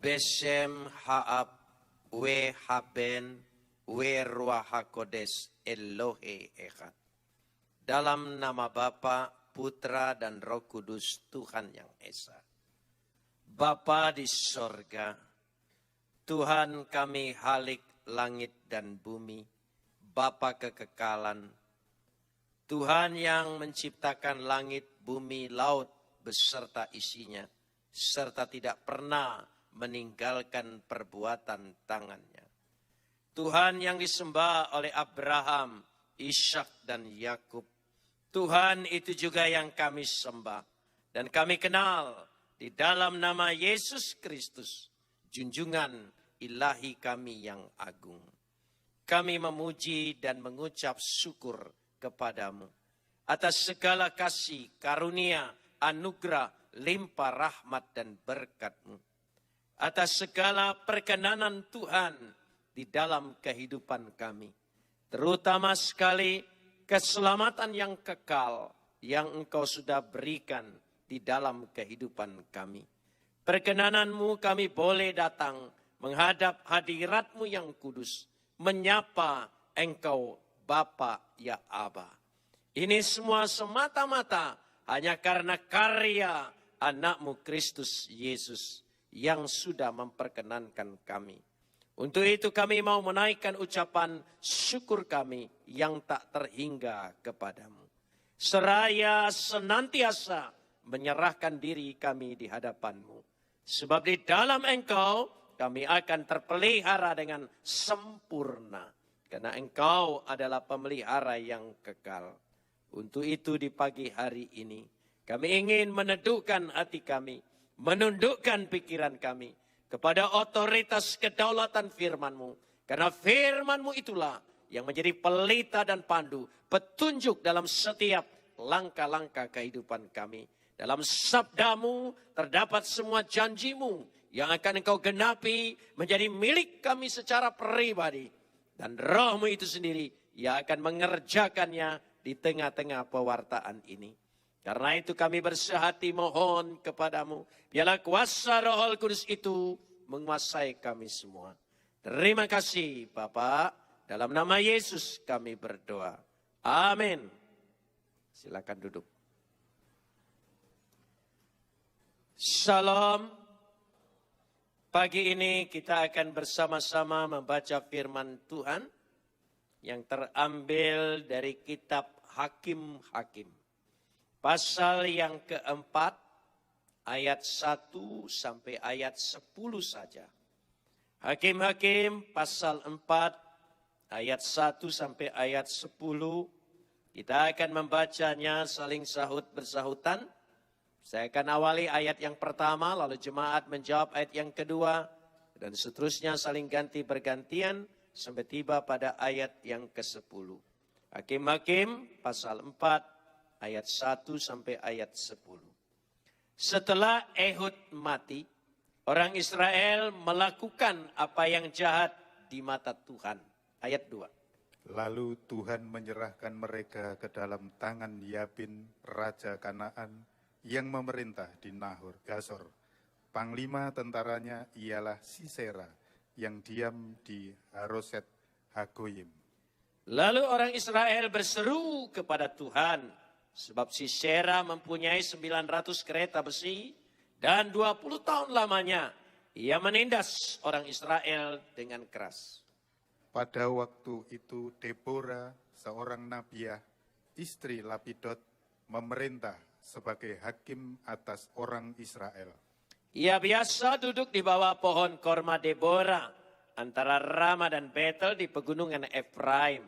Beshem Haab We Haben We Ruach HaKodesh Elohe Echad. Dalam nama Bapa, Putra, dan Roh Kudus, Tuhan yang Esa. Bapa di sorga, Tuhan kami Halik langit dan bumi, Bapa kekekalan, Tuhan yang menciptakan langit, bumi, laut beserta isinya, serta tidak pernah meninggalkan perbuatan tangannya. Tuhan yang disembah oleh Abraham, Ishak, dan Yakub. Tuhan itu juga yang kami sembah dan kami kenal di dalam nama Yesus Kristus, junjungan ilahi kami yang agung. Kami memuji dan mengucap syukur kepadamu atas segala kasih, karunia, anugerah, limpah rahmat dan berkat-Mu. Atas segala perkenanan Tuhan di dalam kehidupan kami. Terutama sekali keselamatan yang kekal yang Engkau sudah berikan di dalam kehidupan kami. Perkenanan-Mu kami boleh datang menghadap hadirat-Mu yang kudus, menyapa Engkau Bapa ya Aba. Ini semua semata-mata hanya karena karya anak-Mu Kristus Yesus yang sudah memperkenankan kami. Untuk itu kami mau menaikkan ucapan syukur kami yang tak terhingga kepadamu. Seraya senantiasa menyerahkan diri kami di hadapan-Mu. Sebab di dalam Engkau kami akan terpelihara dengan sempurna. Karena Engkau adalah pemelihara yang kekal. Untuk itu di pagi hari ini kami ingin meneduhkan hati kami, menundukkan pikiran kami kepada otoritas kedaulatan firman-Mu. Karena firman-Mu itulah yang menjadi pelita dan pandu, petunjuk dalam setiap langkah-langkah kehidupan kami. Dalam sabda-Mu terdapat semua janji-Mu yang akan Engkau genapi menjadi milik kami secara pribadi. Dan Roh-Mu itu sendiri yang akan mengerjakannya di tengah-tengah pewartaan ini. Karena itu kami bersehati mohon kepadamu, biarlah kuasa Roh Kudus itu menguasai kami semua. Terima kasih Bapa, dalam nama Yesus kami berdoa. Amin. Silakan duduk. Shalom. Pagi ini kita akan bersama-sama membaca firman Tuhan yang terambil dari kitab Hakim-Hakim. Pasal yang keempat, ayat 1 sampai ayat 10 saja. Hakim-Hakim pasal 4, ayat 1 sampai ayat 10. Kita akan membacanya saling sahut bersahutan. Saya akan awali ayat yang pertama, lalu jemaat menjawab ayat yang kedua. Dan seterusnya saling ganti bergantian sampai tiba pada ayat yang ke-10. Hakim-Hakim pasal 4, ayat 1 sampai ayat 10. Setelah Ehud mati, orang Israel melakukan apa yang jahat di mata Tuhan. Ayat 2. Lalu Tuhan menyerahkan mereka ke dalam tangan Yabin, Raja Kanaan, yang memerintah di Nahor Gasor. Panglima tentaranya ialah Sisera, yang diam di Haroset Hagoyim. Lalu orang Israel berseru kepada Tuhan, sebab Sisera mempunyai 900 kereta besi dan 20 tahun lamanya ia menindas orang Israel dengan keras. Pada waktu itu Deborah, seorang nabiah, istri Lapidot, memerintah sebagai hakim atas orang Israel. Ia biasa duduk di bawah pohon korma Deborah antara Rama dan Betel di pegunungan Efraim.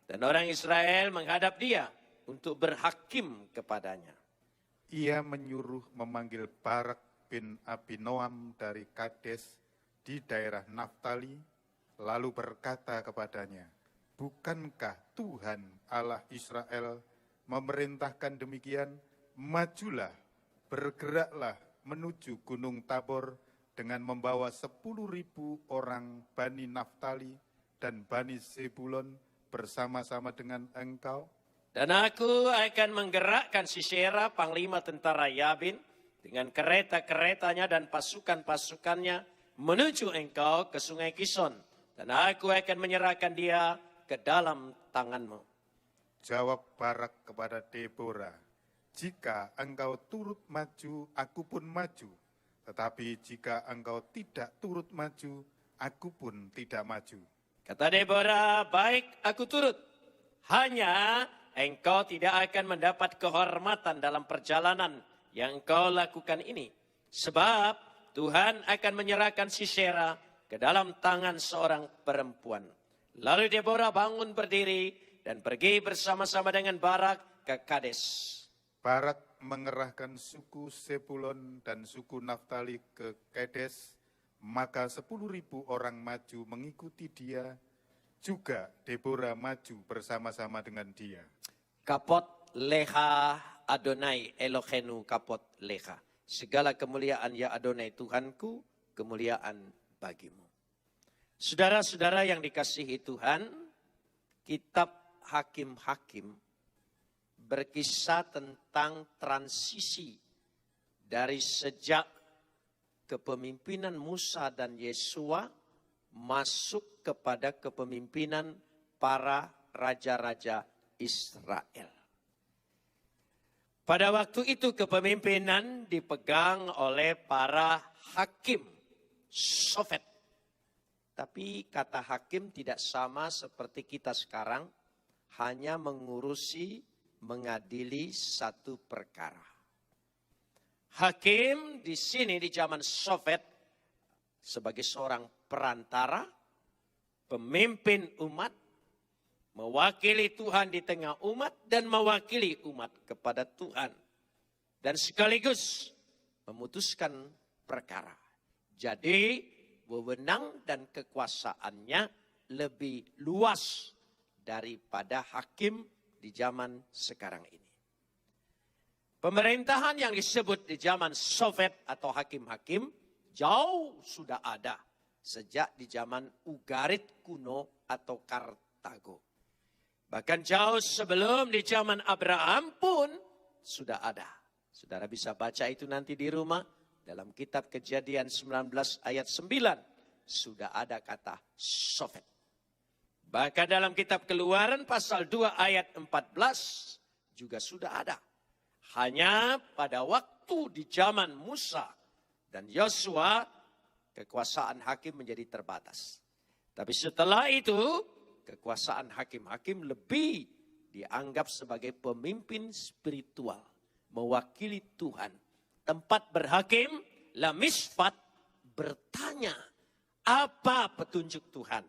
Dan orang Israel menghadap dia untuk berhakim kepadanya. Ia menyuruh memanggil Barak bin Abinoam dari Kades di daerah Naftali, lalu berkata kepadanya, "Bukankah Tuhan Allah Israel memerintahkan demikian? Majulah, bergeraklah menuju Gunung Tabor dengan membawa 10.000 orang Bani Naftali dan Bani Zebulon bersama-sama dengan engkau. Dan aku akan menggerakkan Sisera, panglima tentara Yabin, dengan kereta-keretanya dan pasukan-pasukannya, menuju engkau ke sungai Kison. Dan aku akan menyerahkan dia ke dalam tanganmu. Jawab Barak kepada Deborah, jika engkau turut maju, aku pun maju. Tetapi jika engkau tidak turut maju, aku pun tidak maju. Kata Deborah, baik aku turut. Hanya engkau tidak akan mendapat kehormatan dalam perjalanan yang engkau lakukan ini. Sebab Tuhan akan menyerahkan Sisera ke dalam tangan seorang perempuan. Lalu Deborah bangun berdiri dan pergi bersama-sama dengan Barak ke Kades. Barak mengerahkan suku Sebulon dan suku Naftali ke Kades, maka 10.000 orang maju mengikuti dia. Juga Deborah maju bersama-sama dengan dia. Kapot leha Adonai Elohenu kapot leha. Segala kemuliaan ya Adonai Tuhanku, kemuliaan bagimu. Saudara-saudara yang dikasihi Tuhan, kitab Hakim-Hakim berkisah tentang transisi dari sejak kepemimpinan Musa dan Yesua masuk kepada kepemimpinan para raja-raja Israel. Pada waktu itu kepemimpinan dipegang oleh para hakim, Sofet. Tapi kata hakim tidak sama seperti kita sekarang, hanya mengurusi, mengadili satu perkara. Hakim di sini di zaman Sofet sebagai seorang perantara, pemimpin umat, mewakili Tuhan di tengah umat dan mewakili umat kepada Tuhan. Dan sekaligus memutuskan perkara. Jadi wewenang dan kekuasaannya lebih luas daripada hakim di zaman sekarang ini. Pemerintahan yang disebut di zaman Sofet atau hakim-hakim jauh sudah ada sejak di zaman Ugarit kuno atau Kartago. Bahkan jauh sebelum di zaman Abraham pun sudah ada. Saudara bisa baca itu nanti di rumah. Dalam kitab Kejadian 19 ayat 9 sudah ada kata Sofet. Bahkan dalam kitab Keluaran pasal 2 ayat 14 juga sudah ada. Hanya pada waktu di zaman Musa dan Yosua kekuasaan hakim menjadi terbatas. Tapi setelah itu kekuasaan hakim-hakim lebih dianggap sebagai pemimpin spiritual. Mewakili Tuhan. Tempat berhakim, la misfat, bertanya apa petunjuk Tuhan.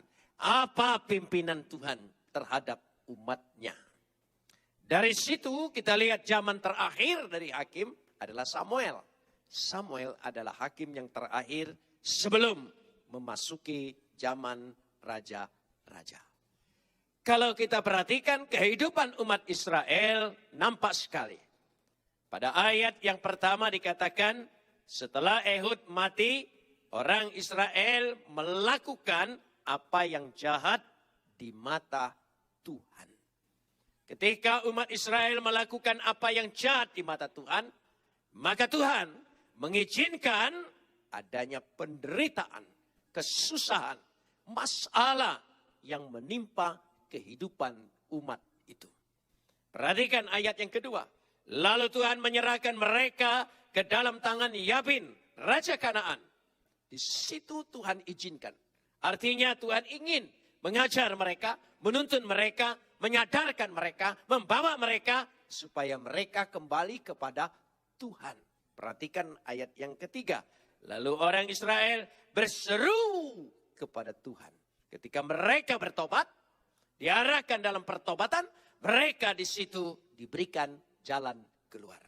Apa pimpinan Tuhan terhadap umatnya. Dari situ kita lihat zaman terakhir dari hakim adalah Samuel. Samuel adalah hakim yang terakhir sebelum memasuki zaman raja-raja. Kalau kita perhatikan kehidupan umat Israel nampak sekali. Pada ayat yang pertama dikatakan setelah Ehud mati, orang Israel melakukan apa yang jahat di mata Tuhan. Ketika umat Israel melakukan apa yang jahat di mata Tuhan, maka Tuhan mengizinkan adanya penderitaan, kesusahan, masalah yang menimpa kehidupan umat itu. Perhatikan ayat yang kedua. Lalu Tuhan menyerahkan mereka ke dalam tangan Yabin, Raja Kanaan. Di situ Tuhan izinkan. Artinya Tuhan ingin mengajar mereka, menuntun mereka, menyadarkan mereka, membawa mereka supaya mereka kembali kepada Tuhan. Perhatikan ayat yang ketiga. Lalu orang Israel berseru kepada Tuhan. Ketika mereka bertobat, diarahkan dalam pertobatan, mereka di situ diberikan jalan keluar.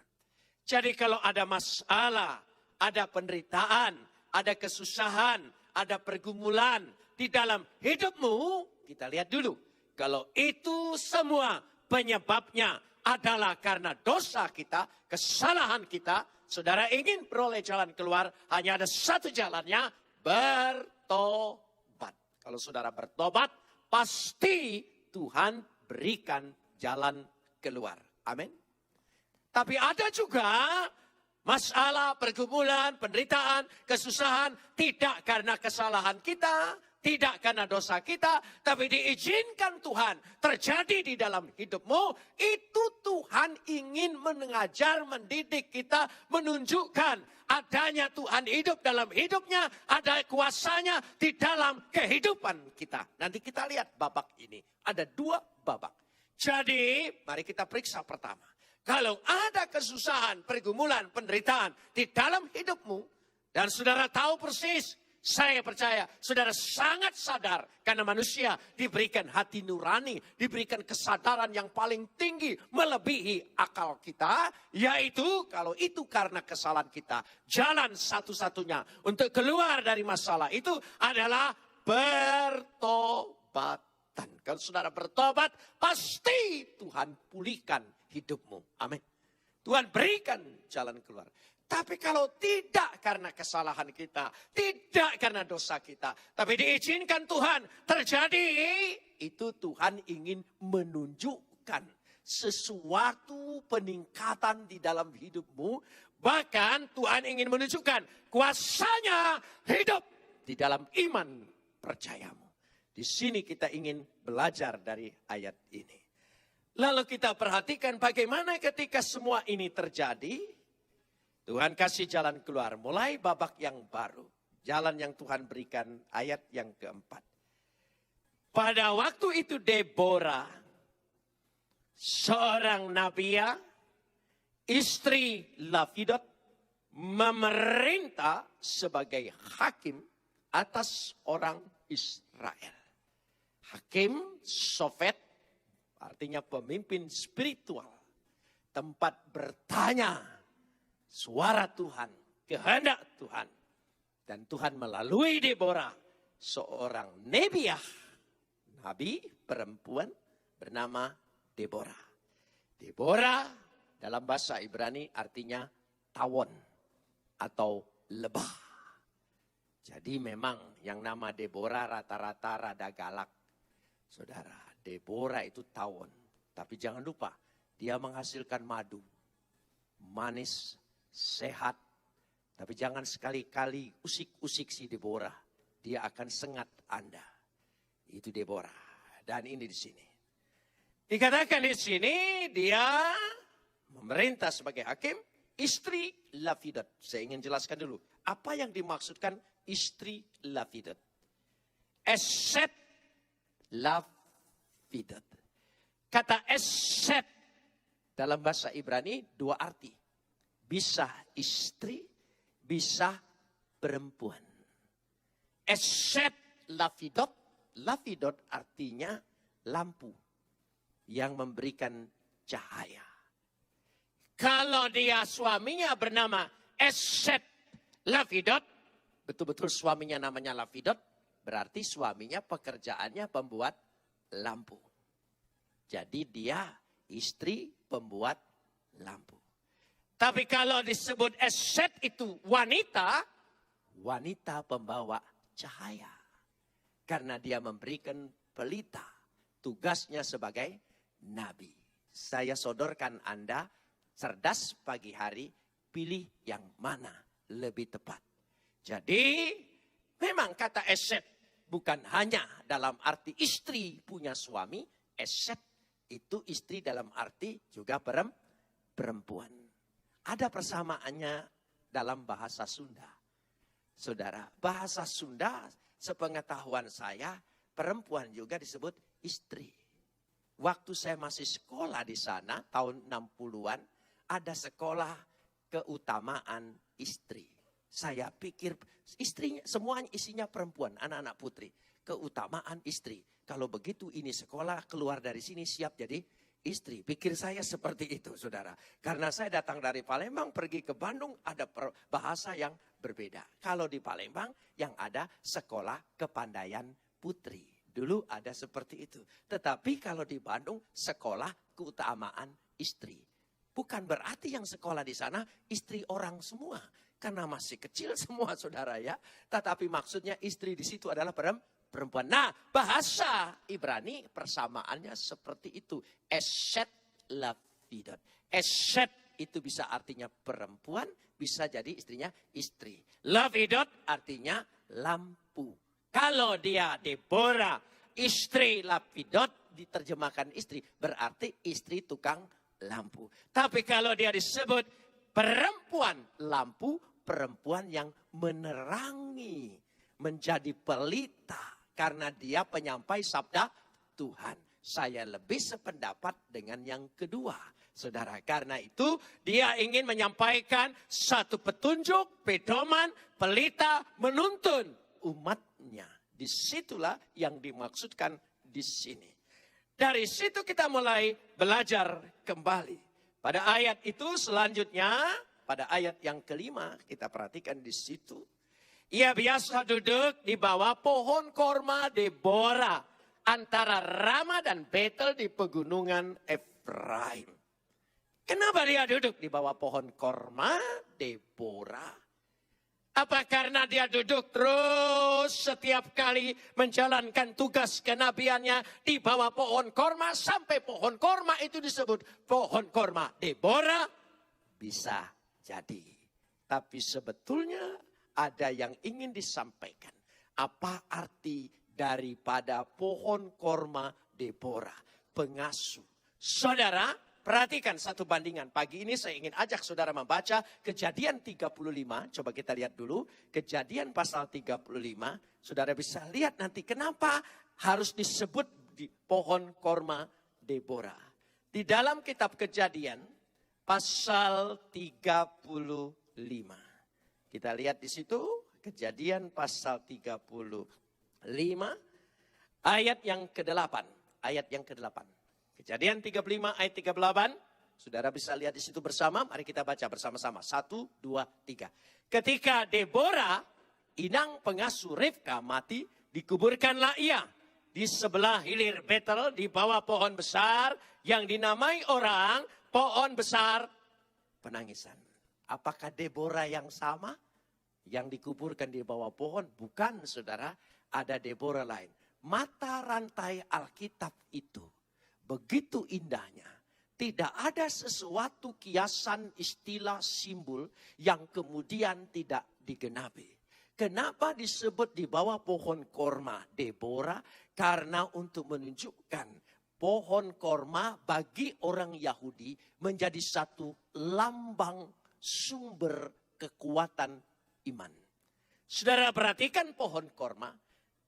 Jadi kalau ada masalah, ada penderitaan, ada kesusahan, ada pergumulan di dalam hidupmu, kita lihat dulu. Kalau itu semua penyebabnya adalah karena dosa kita, kesalahan kita, saudara ingin peroleh jalan keluar, hanya ada satu jalannya, bertobat. Kalau saudara bertobat, pasti Tuhan berikan jalan keluar. Amin. Tapi ada juga Masalah, pergumulan, penderitaan, kesusahan tidak karena kesalahan kita, tidak karena dosa kita, tapi diizinkan Tuhan terjadi di dalam hidupmu. Itu Tuhan ingin mengajar, mendidik kita, menunjukkan adanya Tuhan hidup dalam hidupnya, ada kuasanya di dalam kehidupan kita. Nanti kita lihat babak ini, ada 2 babak. Jadi mari kita periksa pertama. Kalau ada kesusahan, pergumulan, penderitaan di dalam hidupmu, dan saudara tahu persis, saya percaya saudara sangat sadar karena manusia diberikan hati nurani, diberikan kesadaran yang paling tinggi melebihi akal kita, yaitu kalau itu karena kesalahan kita, jalan satu-satunya untuk keluar dari masalah itu adalah bertobatan. Kalau saudara bertobat, pasti Tuhan pulihkan hidupmu. Amin. Tuhan berikan jalan keluar. Tapi kalau tidak karena kesalahan kita, tidak karena dosa kita, tapi diizinkan Tuhan terjadi, itu Tuhan ingin menunjukkan sesuatu peningkatan di dalam hidupmu. Bahkan Tuhan ingin menunjukkan kuasanya hidup di dalam iman percayamu. Di sini kita ingin belajar dari ayat ini. Lalu kita perhatikan bagaimana ketika semua ini terjadi, Tuhan kasih jalan keluar. Mulai babak yang baru. Jalan yang Tuhan berikan, ayat yang keempat. Pada waktu itu Deborah, seorang nabiya, istri Lapidot, memerintah sebagai hakim atas orang Israel. Hakim Sofet, artinya pemimpin spiritual. Tempat bertanya suara Tuhan, kehendak Tuhan. Dan Tuhan melalui Deborah, seorang nebiah, nabi perempuan bernama Deborah. Deborah dalam bahasa Ibrani artinya tawon atau lebah. Jadi memang yang nama Deborah rata-rata rada galak. Saudara, Deborah itu tawon. Tapi jangan lupa, dia menghasilkan madu. Manis, sehat. Tapi jangan sekali-kali usik-usik si Deborah. Dia akan sengat Anda. Itu Deborah. Dan ini di sini. Dikatakan di sini, dia memerintah sebagai hakim, istri Lapidot. Saya ingin jelaskan dulu. Apa yang dimaksudkan istri Lapidot? Eset Lapidot. Kata eset dalam bahasa Ibrani 2 arti. Bisa istri, bisa perempuan. Eset Lapidot. Lapidot artinya lampu yang memberikan cahaya. Kalau dia suaminya bernama Eset Lapidot, betul-betul suaminya namanya Lapidot, berarti suaminya pekerjaannya pembuat lampu. Jadi dia istri pembuat lampu. Tapi kalau disebut Eset itu wanita, wanita pembawa cahaya. Karena dia memberikan pelita, tugasnya sebagai nabi. Saya sodorkan Anda, cerdas pagi hari, pilih yang mana lebih tepat. Jadi memang kata Eset bukan hanya dalam arti istri punya suami, Eset itu istri dalam arti juga perempuan. Ada persamaannya dalam bahasa Sunda. Saudara, bahasa Sunda sepengetahuan saya, perempuan juga disebut istri. Waktu saya masih sekolah di sana, tahun 60-an, ada sekolah keutamaan istri. Saya pikir istrinya, semuanya isinya perempuan, anak-anak putri. Keutamaan istri. Kalau begitu ini sekolah, keluar dari sini siap jadi istri. Pikir saya seperti itu, saudara. Karena saya datang dari Palembang, pergi ke Bandung, ada bahasa yang berbeda. Kalau di Palembang, yang ada sekolah kepandaian putri. Dulu ada seperti itu. Tetapi kalau di Bandung, sekolah keutamaan istri. Bukan berarti yang sekolah di sana, istri orang semua. Karena masih kecil semua, saudara ya. Tetapi maksudnya istri di situ adalah perempuan. Nah, bahasa Ibrani persamaannya seperti itu. Eset Lapidot. Eset itu bisa artinya perempuan, bisa jadi istrinya istri. Lapidot artinya lampu. Kalau dia Deborah, istri lapidot, diterjemahkan istri, berarti istri tukang lampu. Tapi kalau dia disebut perempuan lampu, perempuan yang menerangi, menjadi pelita, karena dia penyampai sabda Tuhan. Saya lebih sependapat dengan yang kedua, saudara. Karena itu dia ingin menyampaikan satu petunjuk, pedoman, pelita, menuntun umatnya. Disitulah yang dimaksudkan di sini. Dari situ kita mulai belajar kembali. Pada ayat itu selanjutnya, pada ayat yang kelima, kita perhatikan di situ. Ia biasa duduk di bawah pohon korma Deborah, antara Rama dan Betel di pegunungan Efraim. Kenapa dia duduk di bawah pohon korma Deborah? Apa karena dia duduk terus setiap kali menjalankan tugas kenabiannya di bawah pohon korma sampai pohon korma itu disebut pohon korma Deborah? Bisa jadi. Tapi sebetulnya ada yang ingin disampaikan. Apa arti daripada pohon korma Deborah? Pengasuh. Saudara, perhatikan satu bandingan. Pagi ini saya ingin ajak saudara membaca Kejadian 35. Coba kita lihat dulu. Kejadian pasal 35. Saudara bisa lihat nanti kenapa harus disebut di pohon korma Deborah. Di dalam kitab Kejadian pasal 35. Kita lihat di situ Kejadian pasal 35. Ayat yang ke-8. Ayat yang ke-8. Kejadian 35 ayat 38. Saudara bisa lihat di situ bersama. Mari kita baca bersama-sama. 1, 2, 3. Ketika Deborah, inang pengasuh Ribka mati, dikuburkanlah ia di sebelah hilir Betel di bawah pohon besar yang dinamai orang pohon besar penangisan. Apakah Deborah yang sama yang dikuburkan di bawah pohon? Bukan, saudara. Ada Deborah lain. Mata rantai Alkitab itu begitu indahnya. Tidak ada sesuatu kiasan, istilah, simbol yang kemudian tidak digenapi. Kenapa disebut di bawah pohon korma Deborah? Karena untuk menunjukkan pohon korma bagi orang Yahudi menjadi satu lambang sumber kekuatan iman. Saudara perhatikan pohon korma.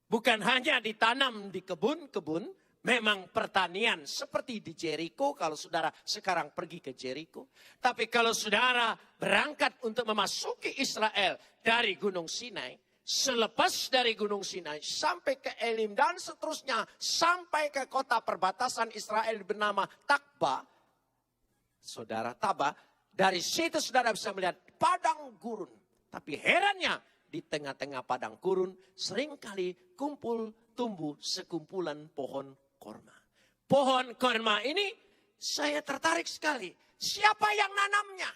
Bukan hanya ditanam di kebun-kebun. Memang pertanian seperti di Jericho, kalau saudara sekarang pergi ke Jericho. Tapi kalau saudara berangkat untuk memasuki Israel dari Gunung Sinai, selepas dari Gunung Sinai sampai ke Elim dan seterusnya, sampai ke kota perbatasan Israel bernama Takba, saudara Taba, dari situ saudara bisa melihat padang gurun. Tapi herannya, di tengah-tengah padang gurun seringkali tumbuh sekumpulan pohon korma. Pohon korma ini saya tertarik sekali. Siapa yang nanamnya?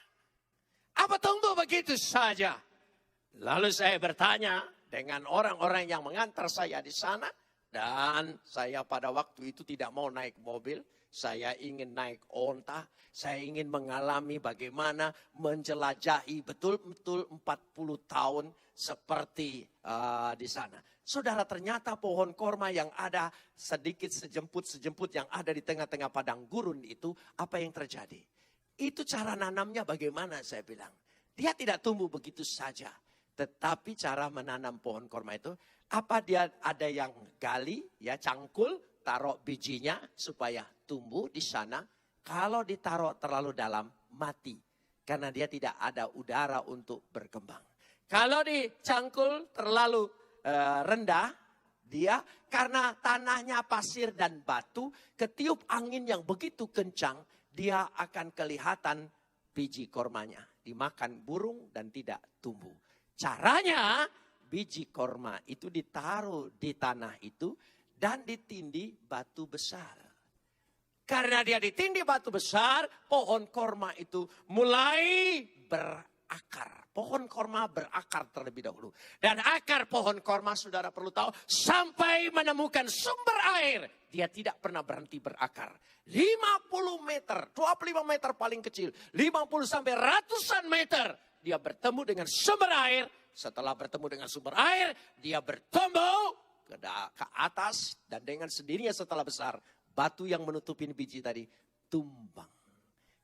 Apa tumbuh begitu saja? Lalu saya bertanya dengan orang-orang yang mengantar saya di sana. Dan saya pada waktu itu tidak mau naik mobil. Saya ingin naik onta. Saya ingin mengalami bagaimana menjelajahi betul-betul 40 tahun seperti di sana. Saudara, ternyata pohon korma yang ada sedikit sejemput yang ada di tengah-tengah padang gurun itu, apa yang terjadi? Itu cara nanamnya bagaimana saya bilang. Dia tidak tumbuh begitu saja. Tetapi cara menanam pohon korma itu, apa dia ada yang gali, ya cangkul, taruh bijinya supaya tumbuh di sana. Kalau ditaruh terlalu dalam, mati. Karena dia tidak ada udara untuk berkembang. Kalau dicangkul terlalu rendah, dia karena tanahnya pasir dan batu, ketiup angin yang begitu kencang, dia akan kelihatan biji kormanya. Dimakan burung dan tidak tumbuh. Caranya, biji korma itu ditaruh di tanah itu dan ditindih batu besar. Karena dia ditindih batu besar, pohon korma itu mulai berakar. Pohon korma berakar terlebih dahulu. Dan akar pohon korma, saudara perlu tahu, sampai menemukan sumber air, dia tidak pernah berhenti berakar. 50 meter, 25 meter paling kecil, 50 sampai ratusan meter, dia bertemu dengan sumber air. Setelah bertemu dengan sumber air, dia bertumbuh ke atas, dan dengan sendirinya setelah besar, batu yang menutupi biji tadi tumbang.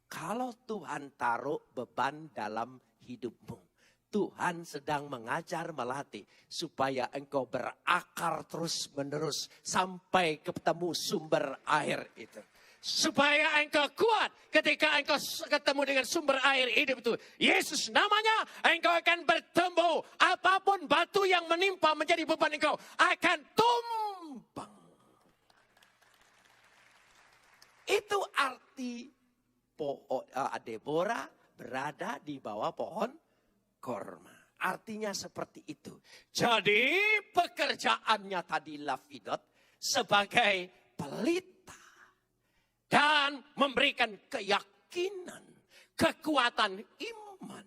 Kalau Tuhan taruh beban dalam hidupmu, Tuhan sedang mengajar, melatih supaya engkau berakar terus menerus sampai ketemu sumber air itu. Supaya engkau kuat ketika engkau ketemu dengan sumber air hidup itu. Yesus namanya, engkau akan bertumbuh. Apapun batu yang menimpa menjadi beban engkau akan tumbang. Itu arti Deborah berada di bawah pohon korma. Artinya seperti itu. Jadi pekerjaannya tadi Lapidot sebagai pelita dan memberikan keyakinan, kekuatan iman,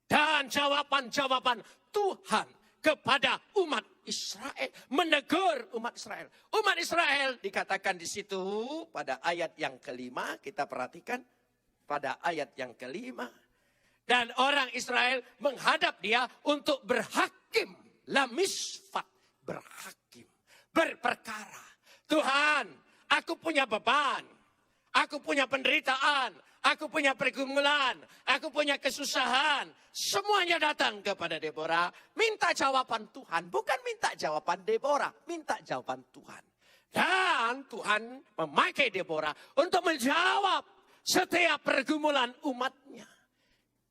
dan jawaban-jawaban Tuhan kepada umat Israel, menegur umat Israel. Umat Israel dikatakan di situ pada ayat yang kelima, kita perhatikan pada ayat yang kelima. Dan orang Israel menghadap dia untuk berhakim, lamisfat, berhakim, berperkara. Tuhan, aku punya beban, aku punya penderitaan, aku punya pergumulan, aku punya kesusahan. Semuanya datang kepada Deborah, minta jawaban Tuhan. Bukan minta jawaban Deborah, minta jawaban Tuhan. Dan Tuhan memakai Deborah untuk menjawab setiap pergumulan umatnya.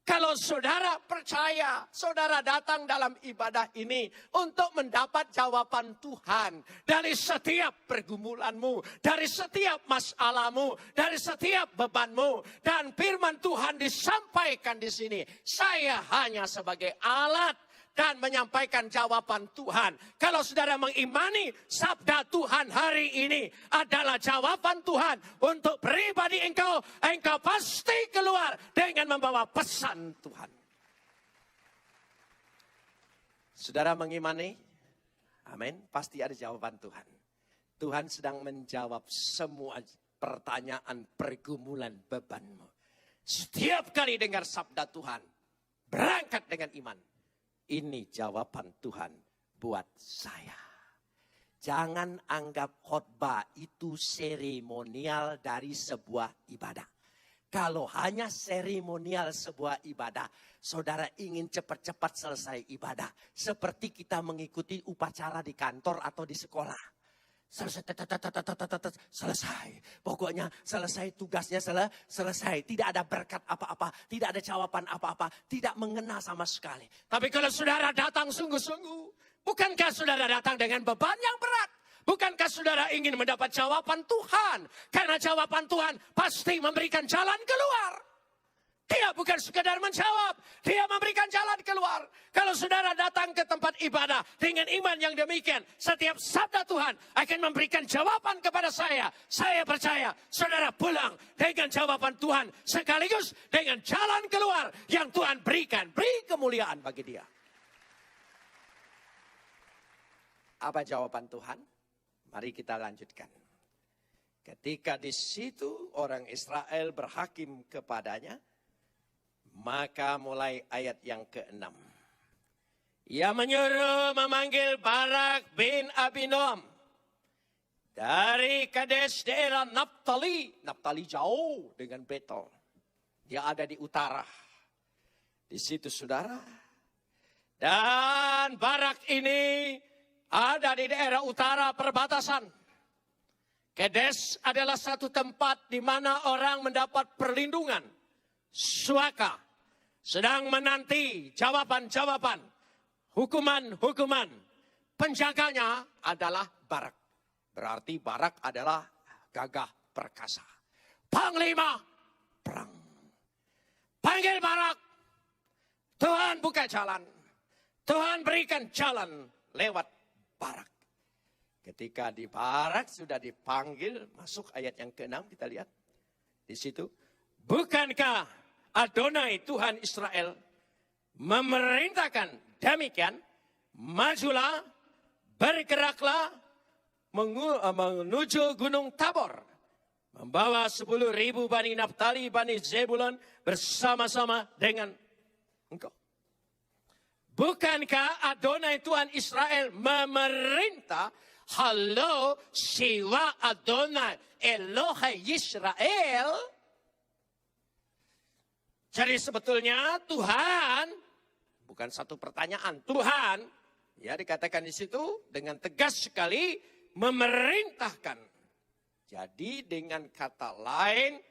Kalau saudara percaya, saudara datang dalam ibadah ini untuk mendapat jawaban Tuhan dari setiap pergumulanmu, dari setiap masalahmu, dari setiap bebanmu. Dan firman Tuhan disampaikan di sini. Saya hanya sebagai alat dan menyampaikan jawaban Tuhan. Kalau saudara mengimani sabda Tuhan hari ini adalah jawaban Tuhan untuk pribadi engkau, engkau pasti keluar dengan membawa pesan Tuhan. Saudara mengimani? Amin. Pasti ada jawaban Tuhan. Tuhan sedang menjawab semua pertanyaan, pergumulan, bebanmu. Setiap kali dengar sabda Tuhan, berangkat dengan iman. Ini jawaban Tuhan buat saya. Jangan anggap khotbah itu seremonial dari sebuah ibadah. Kalau hanya seremonial sebuah ibadah, saudara ingin cepat-cepat selesai ibadah. Seperti kita mengikuti upacara di kantor atau di sekolah. Selesai. Pokoknya selesai tugasnya, selesai. Tidak ada berkat apa-apa, tidak ada jawaban apa-apa, tidak mengena sama sekali. Tapi kalau saudara datang sungguh-sungguh, bukankah saudara datang dengan beban yang berat? Bukankah saudara ingin mendapat jawaban Tuhan? Karena jawaban Tuhan pasti memberikan jalan keluar. Dia bukan sekadar menjawab, dia memberikan jalan keluar. Kalau saudara datang ke tempat ibadah dengan iman yang demikian, setiap sabda Tuhan akan memberikan jawaban kepada saya. Saya percaya saudara pulang dengan jawaban Tuhan sekaligus dengan jalan keluar yang Tuhan berikan. Beri kemuliaan bagi dia. Apa jawaban Tuhan? Mari kita lanjutkan. Ketika di situ orang Israel berhakim kepadanya, maka mulai ayat yang ke-6. Ia menyuruh memanggil Barak bin Abinoam dari Kades daerah Naphtali. Naphtali jauh dengan Betel. Dia ada di utara. Di situ saudara. Dan Barak ini ada di daerah utara perbatasan. Kades adalah satu tempat di mana orang mendapat perlindungan. Suaka sedang menanti jawaban-jawaban, hukuman-hukuman. Penjaganya adalah Barak. Berarti Barak adalah gagah perkasa. Panglima perang. Panggil Barak. Tuhan buka jalan. Tuhan berikan jalan lewat Barak. Ketika di Barak sudah dipanggil, masuk ayat yang ke-6 kita lihat. Di situ. Bukankah Adonai Tuhan Israel memerintahkan demikian, majulah, bergeraklah menuju Gunung Tabor, membawa 10.000 Bani Naftali, Bani Zebulon bersama-sama dengan engkau. Bukankah Adonai Tuhan Israel memerintah, halo siwa Adonai Elohai Yisrael? Jadi sebetulnya Tuhan, bukan satu pertanyaan, Tuhan, ya dikatakan di situ dengan tegas sekali memerintahkan. Jadi dengan kata lain,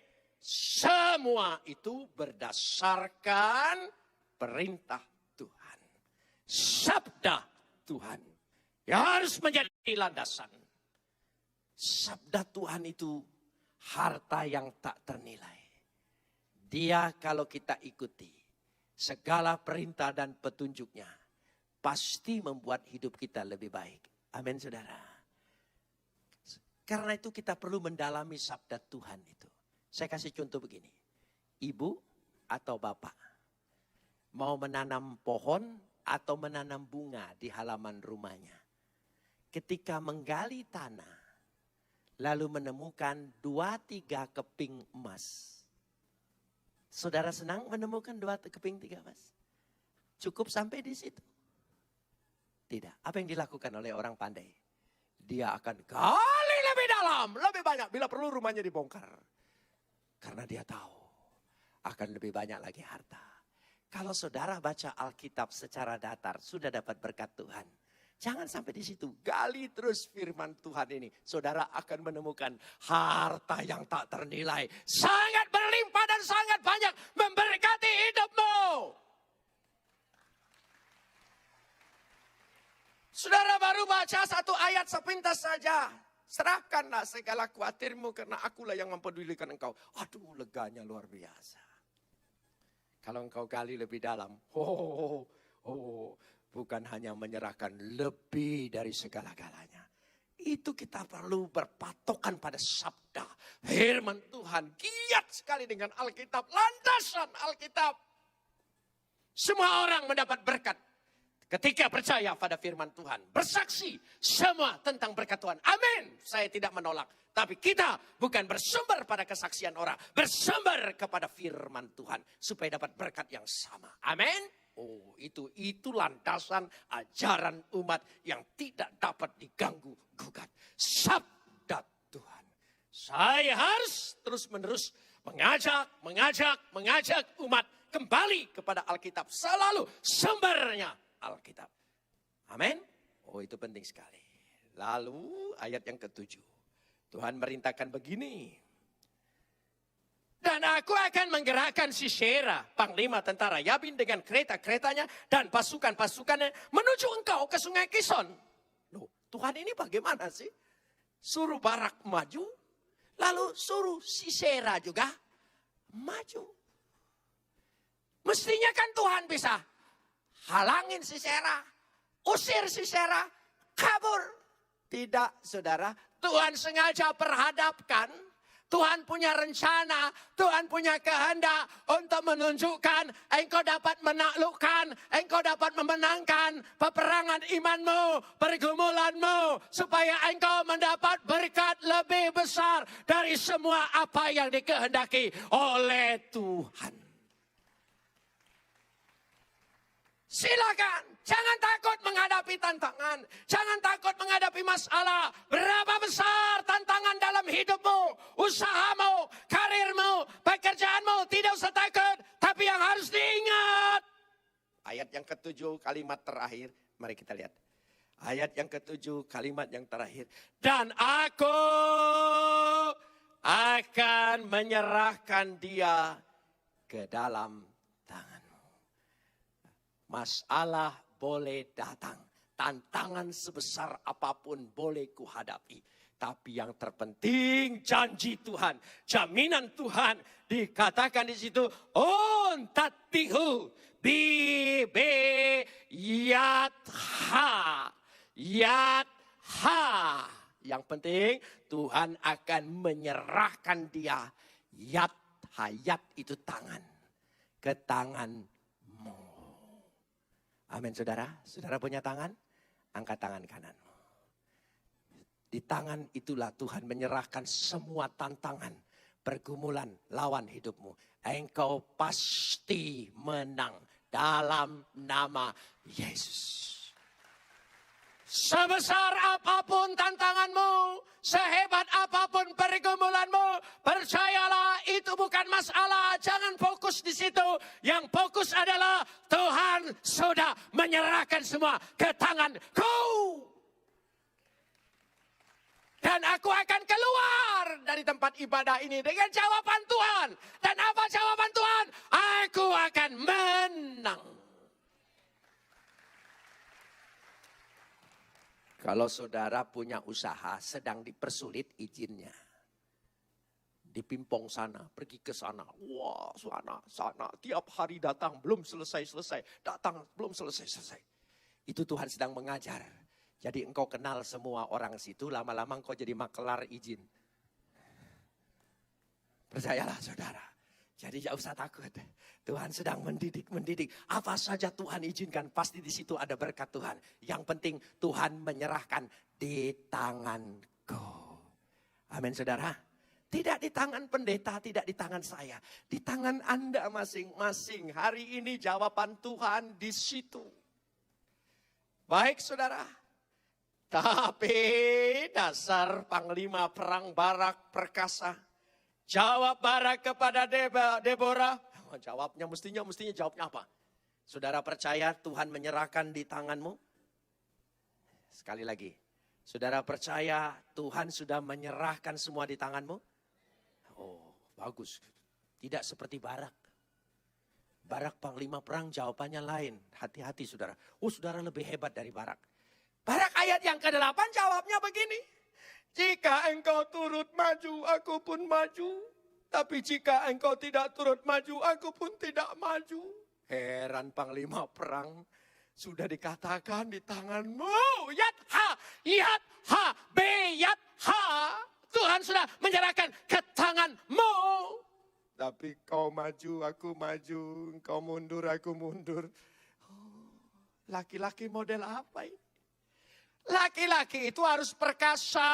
semua itu berdasarkan perintah Tuhan. Sabda Tuhan yang harus menjadi landasan. Sabda Tuhan itu harta yang tak ternilai. Dia kalau kita ikuti segala perintah dan petunjuknya, pasti membuat hidup kita lebih baik. Amin, saudara. Karena itu kita perlu mendalami sabda Tuhan itu. Saya kasih contoh begini. Ibu atau bapak mau menanam pohon atau menanam bunga di halaman rumahnya. Ketika menggali tanah, lalu menemukan 2-3 keping emas. Saudara senang menemukan 2 keping 3 emas? Cukup sampai di situ? Tidak. Apa yang dilakukan oleh orang pandai? Dia akan gali lebih dalam, lebih banyak. Bila perlu rumahnya dibongkar. Karena dia tahu akan lebih banyak lagi harta. Kalau saudara baca Alkitab secara datar, sudah dapat berkat Tuhan. Jangan sampai di situ. Gali terus firman Tuhan ini. Saudara akan menemukan harta yang tak ternilai. Sangat berlimpah dan sangat banyak memberkati hidupmu. Saudara baru baca satu ayat sepintas saja. Serahkanlah segala khawatirmu karena akulah yang mempedulikan engkau. Aduh, leganya luar biasa. Kalau engkau gali lebih dalam, bukan hanya menyerahkan lebih dari segala-galanya. Itu kita perlu berpatokan pada sabda firman Tuhan. Giat sekali dengan Alkitab, landasan Alkitab. Semua orang mendapat berkat ketika percaya pada firman Tuhan. Bersaksi semua tentang berkat Tuhan. Amin. Saya tidak menolak. Tapi kita bukan bersumber pada kesaksian orang. Bersumber kepada firman Tuhan. Supaya dapat berkat yang sama. Amin. Oh, itu landasan ajaran umat yang tidak dapat diganggu gugat. Sabda Tuhan. Saya harus terus-menerus mengajak umat kembali kepada Alkitab. Selalu sumbernya Alkitab. Amin. Oh, itu penting sekali. Lalu ayat yang ke-7. Tuhan merintahkan begini. Dan aku akan menggerakkan Sisera, panglima tentara Yabin dengan kereta-keretanya dan pasukan-pasukannya menuju engkau ke sungai Kison. Loh, Tuhan ini bagaimana sih? Suruh Barak maju, lalu suruh Sisera juga maju. Mestinya kan Tuhan bisa halangin Sisera, usir Sisera, kabur. Tidak, saudara. Tuhan sengaja perhadapkan. Tuhan punya rencana, Tuhan punya kehendak untuk menunjukkan engkau dapat menaklukkan, engkau dapat memenangkan peperangan imanmu, pergumulanmu, supaya engkau mendapat berkat lebih besar dari semua apa yang dikehendaki oleh Tuhan. Silakan, jangan takut menghadapi tantangan. Jangan takut menghadapi masalah. Berapa besar tantangan dalam hidupmu, usahamu, karirmu, pekerjaanmu. Tidak usah takut, tapi yang harus diingat. Ayat yang ke-7 kalimat terakhir. Mari kita lihat. Ayat yang ke-7 kalimat yang terakhir. Dan aku akan menyerahkan dia ke dalam tanganmu. Masalah boleh datang. Tantangan sebesar apapun boleh kuhadapi. Tapi yang terpenting janji Tuhan. Jaminan Tuhan. Dikatakan di situ. Tatihu bibe yatha. Yatha. Yang penting Tuhan akan menyerahkan dia. Yat hayat itu tangan. Ke tanganmu. Amin saudara. Saudara punya tangan? Angkat tangan kananmu. Di tangan itulah Tuhan menyerahkan semua tantangan, pergumulan lawan hidupmu. Engkau pasti menang dalam nama Yesus. Sebesar apapun tantanganmu, sehebat apapun pergumulanmu, percayalah itu bukan masalah. Jangan fokus di situ. Yang fokus adalah Tuhan sudah menyerahkan semua ke tanganku. Dan aku akan keluar dari tempat ibadah ini dengan jawaban Tuhan. Dan apa jawaban Tuhan? Aku akan menang. Kalau saudara punya usaha sedang dipersulit izinnya. Dipimpong sana, pergi ke sana. Wah, sana. Tiap hari datang, belum selesai. Datang, belum selesai. Itu Tuhan sedang mengajar. Jadi engkau kenal semua orang situ, lama-lama engkau jadi makelar izin. Percayalah saudara. Jadi jangan usah takut. Tuhan sedang mendidik. Apa saja Tuhan izinkan, pasti di situ ada berkat Tuhan. Yang penting Tuhan menyerahkan di tanganku. Amin saudara. Tidak di tangan pendeta, tidak di tangan saya. Di tangan Anda masing-masing. Hari ini jawaban Tuhan di situ. Baik saudara. Tapi dasar panglima perang Barak perkasa. Jawab Barak kepada Deborah. Jawabnya mestinya jawabnya apa? Saudara percaya Tuhan menyerahkan di tanganmu? Sekali lagi. Saudara percaya Tuhan sudah menyerahkan semua di tanganmu? Oh, bagus. Tidak seperti Barak. Barak panglima perang jawabannya lain. Hati-hati saudara. Oh, saudara lebih hebat dari Barak. Barak ayat yang ke-8 jawabnya begini. Jika engkau turut maju, aku pun maju. Tapi jika engkau tidak turut maju, aku pun tidak maju. Heran panglima perang. Sudah dikatakan di tanganmu. Yat ha, beyat ha. Tuhan sudah menyerahkan ke tanganmu. Tapi kau maju, aku maju. Kau mundur, aku mundur. Laki-laki model apa ini? Laki-laki itu harus perkasa.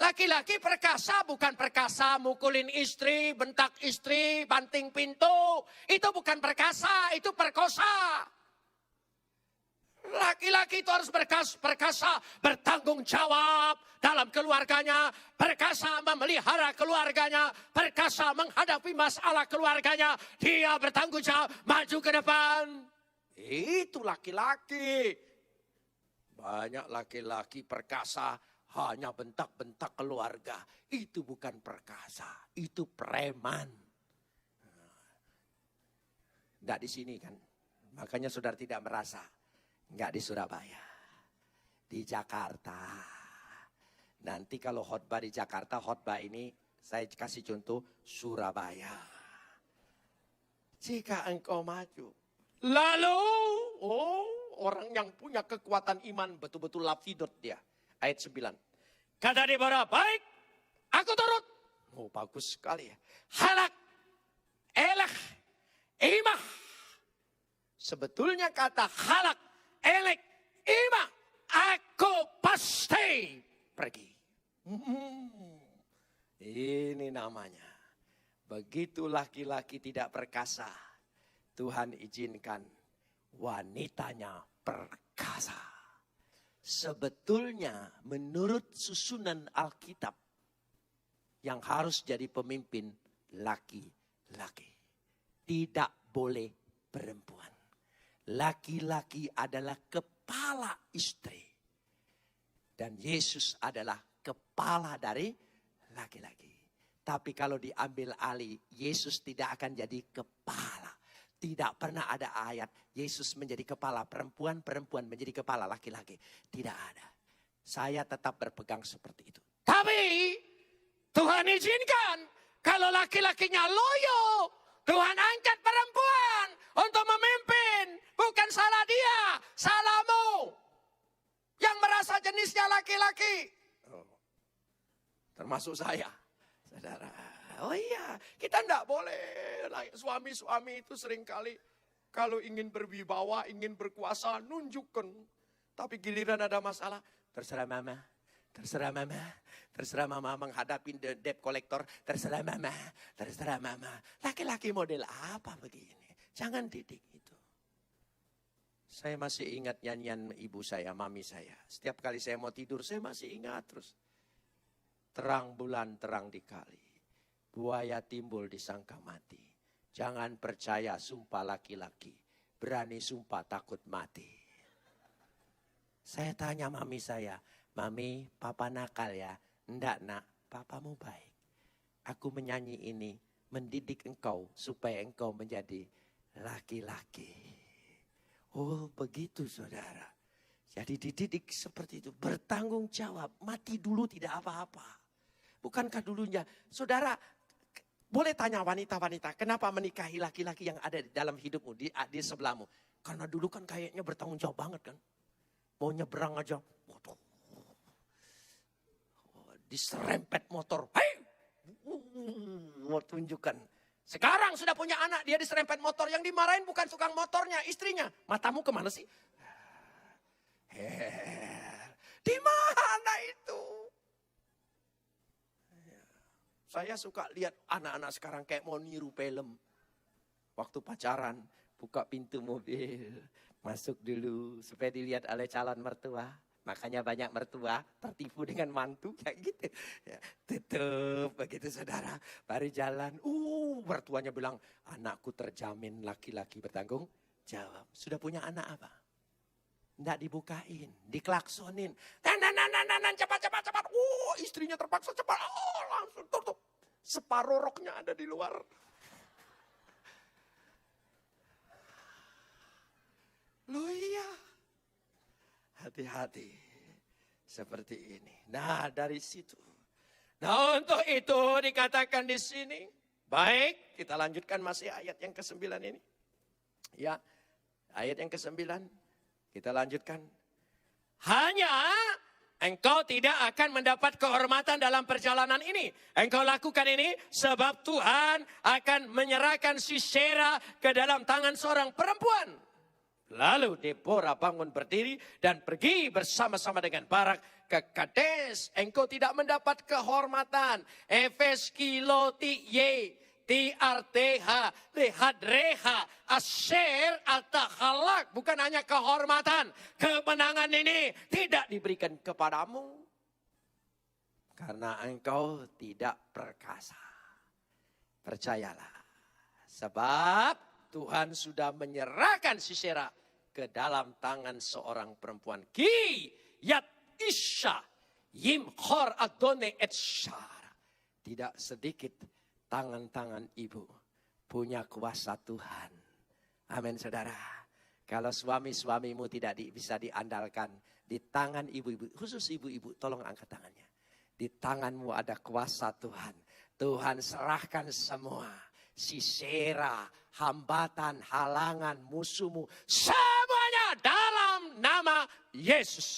Laki-laki perkasa bukan perkasa mukulin istri, bentak istri, banting pintu. Itu bukan perkasa, itu perkosa. Laki-laki itu harus perkasa, bertanggung jawab dalam keluarganya. Perkasa memelihara keluarganya. Perkasa menghadapi masalah keluarganya. Dia bertanggung jawab, maju ke depan. Itu laki-laki. Banyak laki-laki perkasa hanya bentak-bentak keluarga. Itu bukan perkasa, itu preman. Enggak di sini kan. Makanya saudara tidak merasa. Enggak di Surabaya. Di Jakarta. Nanti kalau khotbah di Jakarta, khotbah ini saya kasih contoh Surabaya. Jika engkau maju. Lalu, orang yang punya kekuatan iman betul-betul lapidot dia. Ayat 9. Kata Deborah, baik, aku turut. Oh, bagus sekali ya. Halak, elak, imah. Sebetulnya kata halak, elek, imah. Aku pasti pergi. Ini namanya. Begitu laki-laki tidak perkasa. Tuhan izinkan wanitanya perkasa. Sebetulnya menurut susunan Alkitab yang harus jadi pemimpin laki-laki. Tidak boleh perempuan. Laki-laki adalah kepala istri. Dan Yesus adalah kepala dari laki-laki. Tapi kalau diambil alih, Yesus tidak akan jadi kepala. Tidak pernah ada ayat Yesus menjadi kepala perempuan, perempuan menjadi kepala laki-laki. Tidak ada. Saya tetap berpegang seperti itu. Tapi Tuhan izinkan kalau laki-lakinya loyo, Tuhan angkat perempuan untuk memimpin. Bukan salah dia, salahmu. Yang merasa jenisnya laki-laki. Termasuk saya, saudara. Oh iya, kita enggak boleh. Suami-suami itu seringkali Kalau ingin berwibawa, ingin berkuasa, nunjukkan. Tapi giliran ada masalah, terserah mama. Terserah mama, terserah mama menghadapi debt collector, terserah mama, terserah mama. Laki-laki model apa begini? Jangan didik itu. Saya masih ingat nyanyian ibu saya, mami saya. Setiap kali saya mau tidur, saya masih ingat terus. Terang bulan, terang di kali. Buaya timbul disangka mati. Jangan percaya sumpah laki-laki. Berani sumpah takut mati. Saya tanya mami saya, Mami, papa nakal ya? Enggak nak, papamu baik. Aku menyanyi ini mendidik engkau supaya engkau menjadi laki-laki. Oh begitu saudara. Jadi dididik seperti itu. Bertanggung jawab, mati dulu tidak apa-apa. Bukankah dulunya, saudara boleh tanya wanita-wanita, kenapa menikahi laki-laki yang ada di dalam hidupmu, di sebelahmu? Karena dulu kan kayaknya bertanggung jawab banget kan. Mau nyebrang aja, diserempet motor. Hei! Mau tunjukkan. Sekarang sudah punya anak, dia diserempet motor. Yang dimarahin bukan tukang motornya, istrinya. Matamu kemana sih? Di mana itu? Saya suka lihat anak-anak sekarang kayak mau niru film. Waktu pacaran, buka pintu mobil. Masuk dulu supaya dilihat oleh calon mertua. Makanya banyak mertua tertipu dengan mantu kayak gitu. Ya, tutup begitu saudara. Baru jalan. Mertuanya bilang, anakku terjamin laki-laki bertanggung jawab. Sudah punya anak apa? Nggak dibukain, diklaksonin. Cepat. Istrinya terpaksa cepat. Langsung tutup. Separuh roknya ada di luar. Loh iya. Hati-hati seperti ini. Nah dari situ. Nah untuk itu dikatakan di sini. Baik kita lanjutkan masih ayat yang ke-9 ini. Ya ayat yang ke-9 kita lanjutkan. Hanya engkau tidak akan mendapat kehormatan dalam perjalanan ini. Engkau lakukan ini sebab Tuhan akan menyerahkan Sisera ke dalam tangan seorang perempuan. Lalu Deborah bangun berdiri dan pergi bersama-sama dengan Barak ke Kades. Engkau tidak mendapat kehormatan. Efes kiloti ye ti arteha lehadreha asher atahalak. Bukan hanya kehormatan. Kemenangan ini tidak diberikan kepadamu. Karena engkau tidak perkasa. Percayalah. Sebab Tuhan sudah menyerahkan Sisera ke dalam tangan seorang perempuan. Ki yat isha yimkhor adone et syara. Tidak sedikit tangan-tangan ibu punya kuasa Tuhan. Amin saudara. Kalau suami-suamimu tidak bisa diandalkan, di tangan ibu-ibu, khusus ibu-ibu, tolong angkat tangannya. Di tanganmu ada kuasa Tuhan. Tuhan serahkan semua. Sisera, hambatan, halangan, musuhmu. Semuanya dalam nama Yesus.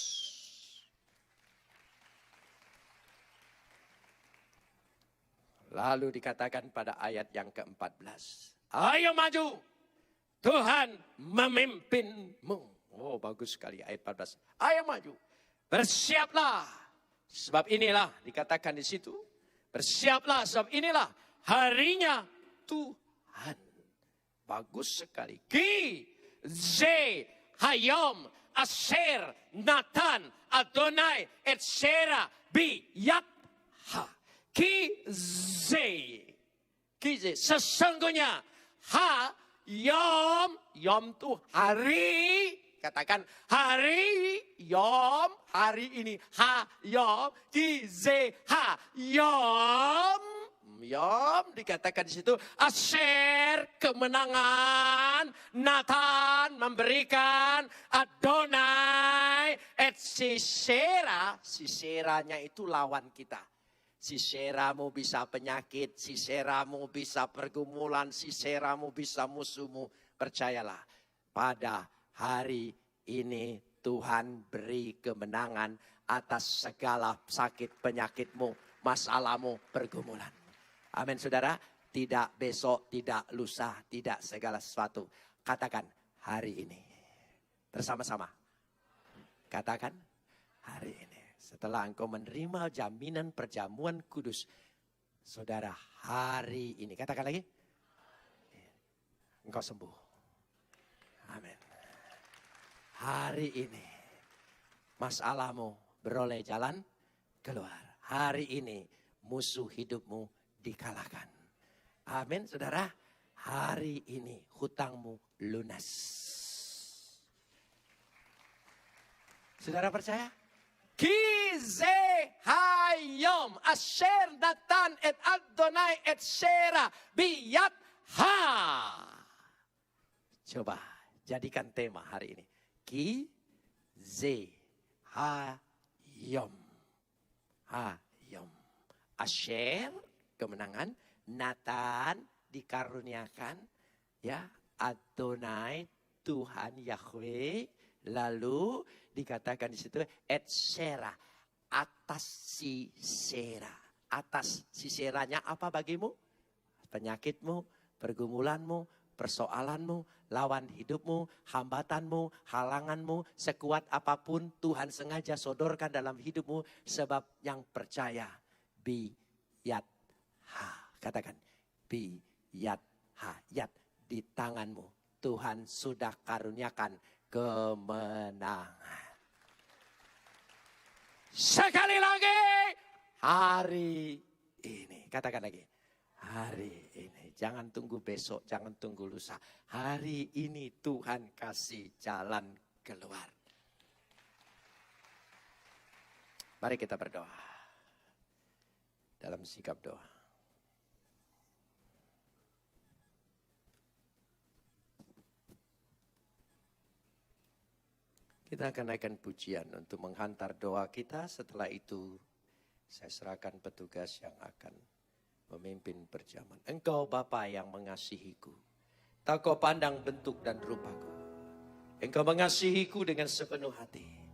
Lalu dikatakan pada ayat yang ke-14. Ayo maju. Tuhan memimpinmu. Oh bagus sekali ayat 14. Ayo maju. Bersiaplah. Sebab inilah dikatakan di situ. Bersiaplah sebab inilah harinya Tuhan. Bagus sekali. Ki, Ze, Hayom, Asher, Nathan, Adonai, etc. Bi, Yat, Ha. Ki, Ze. Ki, Ze. Sesungguhnya. Ha, Yom. Yom itu hari. Katakan hari. Yom. Hari ini. Ha, Yom. Ki, Ze, Ha. Yom. Yom dikatakan di situ Asher kemenangan, Nathan memberikan, Adonai, et Sisera, Siseranya itu lawan kita. Siseramu bisa penyakit, Siseramu bisa pergumulan, Siseramu bisa musuhmu. Percayalah, pada hari ini Tuhan beri kemenangan atas segala sakit penyakitmu, masalahmu, pergumulan. Amin saudara, tidak besok, tidak lusa, tidak segala sesuatu. Katakan hari ini. Bersama-sama. Katakan hari ini. Setelah engkau menerima jaminan perjamuan kudus. Saudara, hari ini. Katakan lagi. Engkau sembuh. Amin. Hari ini. Masalahmu beroleh jalan keluar. Hari ini musuh hidupmu dikalahkan. Amin, saudara. Hari ini hutangmu lunas. Saudara percaya? Kize hayom asher natan et Adonai et shera biyat ha. Coba jadikan tema hari ini. Kize hayom. Hayom. Asher kemenangan. Natan dikaruniakan. Ya, Adonai Tuhan Yahweh. Lalu dikatakan di situ et shera, atas Sisera. Atas Siseranya apa bagimu? Penyakitmu, pergumulanmu, persoalanmu, lawan hidupmu, hambatanmu, halanganmu, sekuat apapun Tuhan sengaja sodorkan dalam hidupmu sebab yang percaya biyat ha. Katakan biyat ha, yat di tanganmu. Tuhan sudah karuniakan kemenangan. Sekali lagi, hari ini. Katakan lagi, hari ini. Jangan tunggu besok, jangan tunggu lusa. Hari ini Tuhan kasih jalan keluar. Mari kita berdoa. Dalam sikap doa. Kita akan naikkan pujian untuk menghantar doa kita. Setelah itu saya serahkan petugas yang akan memimpin perjamuan. Engkau Bapa yang mengasihiku. Tak kau pandang bentuk dan rupaku. Engkau mengasihiku dengan sepenuh hati.